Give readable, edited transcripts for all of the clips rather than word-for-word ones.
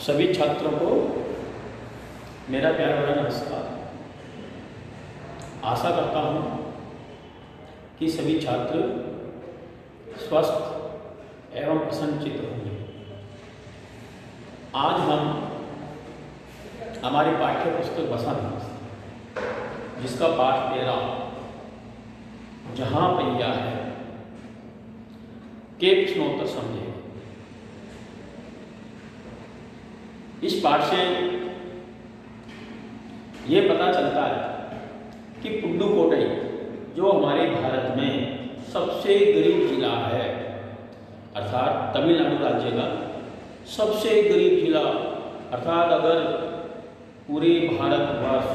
सभी छात्रों को मेरा प्यार भरा नमस्कार। आशा करता हूँ कि सभी छात्र स्वस्थ एवं प्रसन्नचित्त होंगे। आज हम हमारी पाठ्य पुस्तक बसंत, जिसका पाठ 13 जहाँ पहिया है के प्रश्नोत्तर समझेंगे। इस पाठ से ये पता चलता है कि पुडुकोट्टई जो हमारे भारत में सबसे गरीब जिला है, अर्थात तमिलनाडु राज्य का सबसे गरीब जिला, अर्थात अगर पूरे भारतवर्ष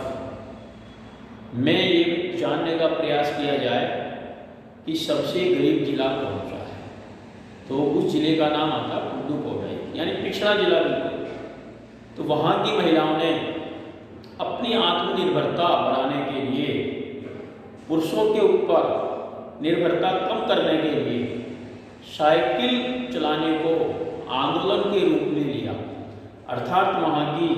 में ये जानने का प्रयास किया जाए कि सबसे गरीब जिला कौन सा है, तो उस जिले का नाम आता है पुडुकोट्टई, यानी पिछड़ा जिला बिल्कुल। तो वहाँ की महिलाओं ने अपनी आत्मनिर्भरता बढ़ाने के लिए, पुरुषों के ऊपर निर्भरता कम करने के लिए साइकिल चलाने को आंदोलन के रूप में लिया। अर्थात वहाँ की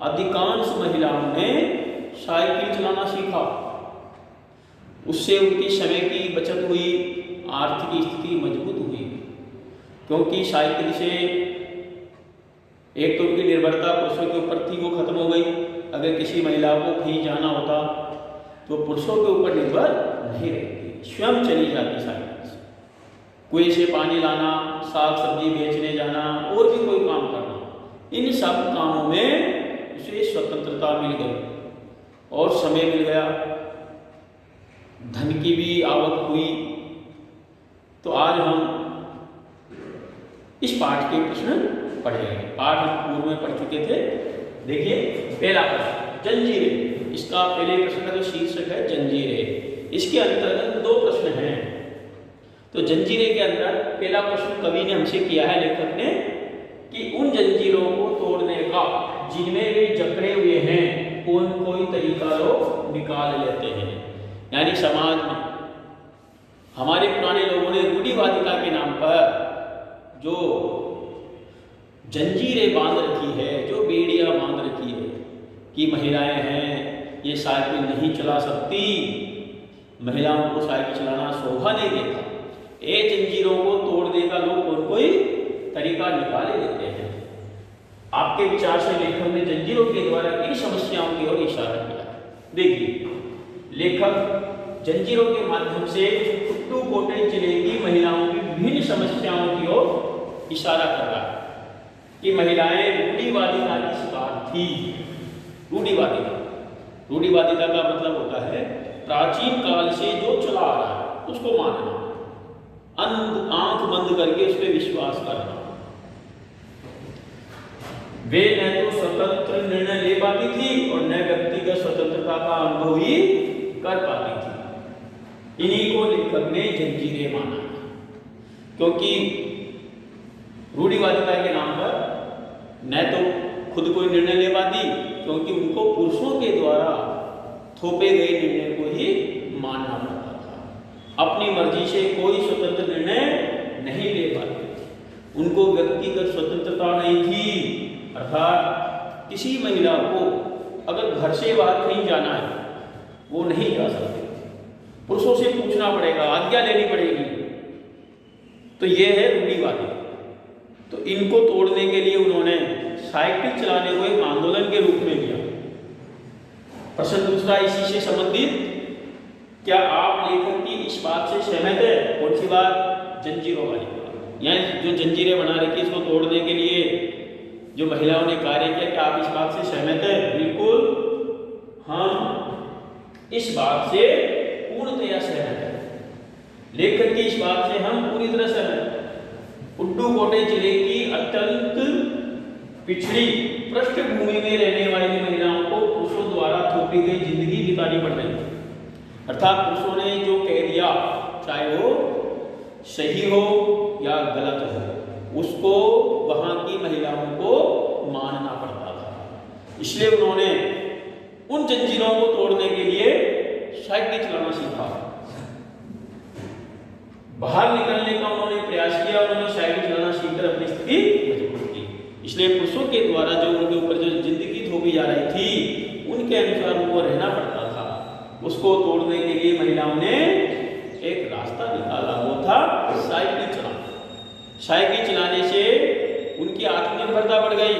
अधिकांश महिलाओं ने साइकिल चलाना सीखा। उससे उनकी समय की बचत हुई, आर्थिक स्थिति मजबूत हुई, क्योंकि साइकिल से एक तो उनकी निर्भरता पुरुषों के ऊपर थी, वो खत्म हो गई। अगर किसी महिला को कहीं जाना होता तो पुरुषों के ऊपर निर्भर नहीं रहती, स्वयं चली जाती साइकिल से। कुएं से पानी लाना, साग सब्जी बेचने जाना और भी कोई काम करना, इन सब कामों में उसे स्वतंत्रता मिल गई और समय मिल गया, धन की भी आवक हुई। तो आज हम इस पाठ के प्रश्न पढ़ेंगे। पाठ हम पूर्व में पढ़ चुके थे। देखिए पहला प्रश्न जंजीरें, इसका पहले प्रश्न का जो शीर्षक है जंजीरें, इसके अंतर्गत 2 प्रश्न हैं। तो जंजीरें के अंदर पहला प्रश्न कवि ने हमसे किया है, लेखक ने, कि उन जंजीरों को तोड़ने का जिनमें वे जकड़े हुए हैं कोई तरीका लोग निकाल लेते हैं। यानी समाज में हमारे पुराने लोगों ने रूढ़िवादिता के नाम पर जो जंजीरें बांध रखी है, जो बेड़ियां बांध रखी है कि महिलाएं हैं ये साइकिल नहीं चला सकती, महिलाओं को साइकिल चलाना शोभा नहीं देता, ये जंजीरों को तोड़ने का लोग कोई तरीका निकाले देते हैं। आपके विचार से लेखक ने जंजीरों के द्वारा किन समस्याओं की ओर इशारा किया। देखिए लेखक जंजीरों के माध्यम से पुडुकोट्टई जिले की महिलाओं की विभिन्न समस्याओं की ओर इशारा कर रहा है कि महिलाएं रूढ़िवादिता की शिकार थी। रूढ़िवादिता का मतलब होता है प्राचीन काल से जो चला आ रहा है उसको मानना, आंख बंद करके उस पर विश्वास करना। वे न तो स्वतंत्र निर्णय ले पाती थी और न व्यक्तिगत स्वतंत्रता का अनुभव ही कर पाती थी। इन्हीं को लेखक ने जंजीरें माना, क्योंकि रूढ़िवादिता के नाम पर न तो खुद कोई निर्णय ले पाती, क्योंकि उनको पुरुषों के द्वारा थोपे गए निर्णय को ही मानना पड़ता था। अपनी मर्जी से कोई स्वतंत्र निर्णय नहीं ले पाते थे, उनको व्यक्तिगत स्वतंत्रता नहीं थी। अर्थात किसी महिला को अगर घर से बाहर कहीं जाना है वो नहीं जा सकती, पुरुषों से पूछना पड़ेगा, आज्ञा लेनी पड़ेगी। तो ये है रूढ़िवादी। तो इनको तोड़ने के लिए उन्होंने साइकिल चलाने को एक आंदोलन के रूप में लिया। प्रश्न दूसरा इसी से संबंधित, क्या आप लेखक की इस बात से सहमत है? कौन सी बात? जंजीरों वाली बात। यानी जो जंजीरें बना रखी इसको तोड़ने के लिए जो महिलाओं ने कार्य किया, क्या आप इस बात से सहमत है? बिल्कुल हम इस बात से पूर्णतया सहमत है। लेखक की इस बात से हम पूरी तरह सहमत हैं। पुडुकोट्टई जिले की अत्यंत पिछड़ी पृष्ठभूमि में रहने वाली महिलाओं को पुरुषों द्वारा थोपी गई जिंदगी बितानी पड़ रही है। अर्थात पुरुषों ने जो कह दिया, चाहे वो सही हो या गलत हो, उसको वहां की महिलाओं को मानना पड़ता था। इसलिए उन्होंने उन जंजीरों को तोड़ने के लिए साइकिल चलाना सीखा। बाहर निकलने का उन्होंने प्रयास किया, उन्होंने साइकिल चलाना सीखकर अपनी स्थिति मजबूत की। इसलिए पुरुषों के द्वारा जो उनके ऊपर जो जिंदगी थोपी जा रही थी उनके अनुसार उनको रहना पड़ता था। उसको तोड़ने के लिए महिलाओं ने एक रास्ता निकाला, वो था साइकिल चलाना। साइकिल चलाने से उनकी आत्मनिर्भरता बढ़ गई,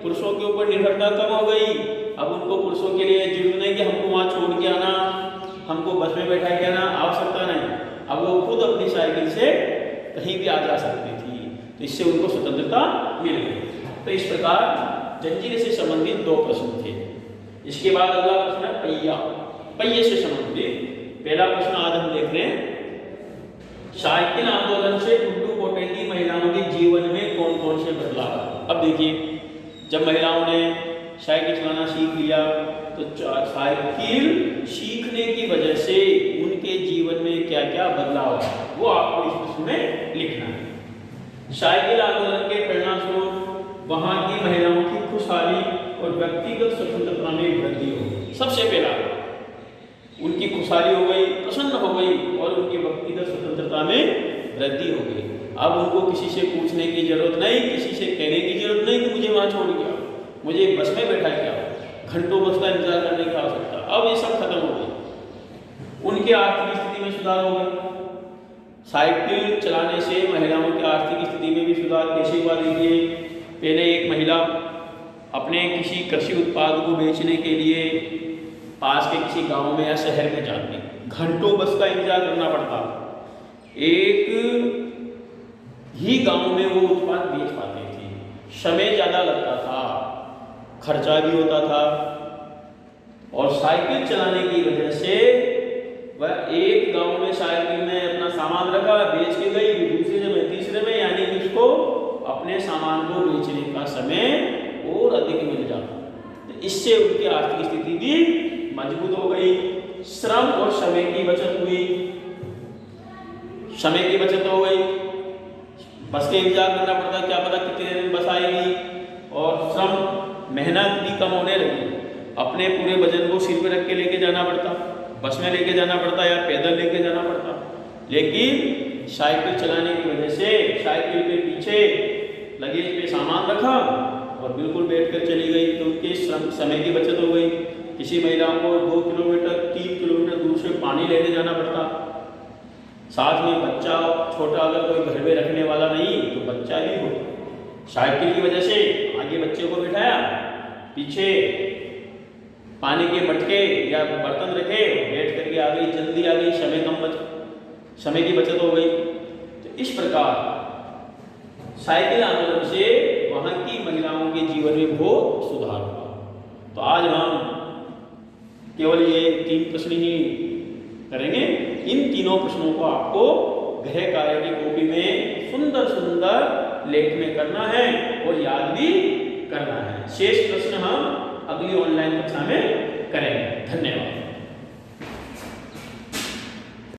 पुरुषों के ऊपर निर्भरता कम हो गई। अब उनको पुरुषों के लिए जरूरत नहीं कि हमको वहाँ छोड़ के आना, हमको बस में बैठा के आना, आवश्यकता नहीं। अब वो खुद अपनी साइकिल से कहीं भी आ जा सकती थी, तो इससे उनको स्वतंत्रता मिल गई। तो इस प्रकार जंजीर से संबंधित 2 प्रश्न थे। इसके बाद अगला प्रश्न है पहिया, पहिए से संबंधित। पहला प्रश्न आज हम देख रहे हैं, साइकिल आंदोलन से टुड्डू कोटेली महिलाओं के जीवन में कौन कौन से बदलाव। अब देखिए, जब महिलाओं ने साइकिल चलाना सीख लिया तो साइकिल सीखने की वजह से उनके जीवन में क्या क्या बदलाव है वो आपको इस प्रश्न में लिखना है। साइकिल आंदोलन के परिणाम स्वरूप वहां की महिलाओं की खुशहाली और व्यक्तिगत स्वतंत्रता में वृद्धि हो। सबसे पहला उनकी खुशहाली हो गई, प्रसन्न हो गई और उनकी व्यक्तिगत स्वतंत्रता में वृद्धि हो गई। अब उनको किसी से पूछने की जरूरत नहीं, किसी से कहने की जरूरत नहीं कि मुझे वहां छोड़ गया, मुझे बस में बैठा क्या, घंटों बस का इंतजार करने की आवश्यकता। अब ये सब खत्म हो गई। उनकी आर्थिक स्थिति में सुधार हो गया। साइकिल चलाने से महिलाओं की आर्थिक स्थिति में भी सुधार कैसे हुआ देखिए। पहले एक महिला अपने किसी कृषि उत्पाद को बेचने के लिए पास के किसी गांव में या शहर में जाती, घंटों बस का इंतजार करना पड़ता, एक ही गांव में वो उत्पाद बेच पाती थी। समय ज़्यादा लगता था, खर्चा भी होता था, और साइकिल चलाने की वजह से वह एक गांव में साइकिल में अपना सामान रखा, बेच के गई, दूसरे में तीसरे में, यानी कि उसको अपने सामान को बेचने का समय और अधिक मिल जाता। तो इससे उनकी आर्थिक स्थिति भी मजबूत हो गई। श्रम और समय की बचत हुई, समय की बचत हो गई। बस के इंतजार करना पड़ता, क्या पता कितने दिन बस आएगी, और श्रम मेहनत भी कम होने लगी। अपने पूरे वजन को सिर पे रख के लेके जाना पड़ता, बस में लेके जाना पड़ता या पैदल लेके जाना पड़ता। लेकिन साइकिल चलाने की वजह से साइकिल के पीछे लगेज पे सामान रखा और बिल्कुल बैठकर चली गई, तो उनके समय की बचत हो गई। किसी महिलाओं को 2 किलोमीटर 3 किलोमीटर दूर से पानी लेने जाना पड़ता, साथ में बच्चा छोटा अगर कोई घर में रखने वाला नहीं तो बच्चा भी हो, साइकिल की वजह से आगे बच्चे को बिठाया, पीछे पानी के मटके या बर्तन रखे, बैठ करके आ गई, जल्दी आ गई, समय की बचत हो गई। तो इस प्रकार साइकिल आंदोलन से वहां की महिलाओं के जीवन में बहुत सुधार हुआ। तो आज हम केवल ये 3 प्रश्न ही करेंगे। इन तीनों प्रश्नों को आपको गृह कार्य की कॉपी में सुंदर सुंदर लेख में करना है और याद भी करना है। शेष प्रश्न हम अगली ऑनलाइन कक्षा में करेंगे। धन्यवाद।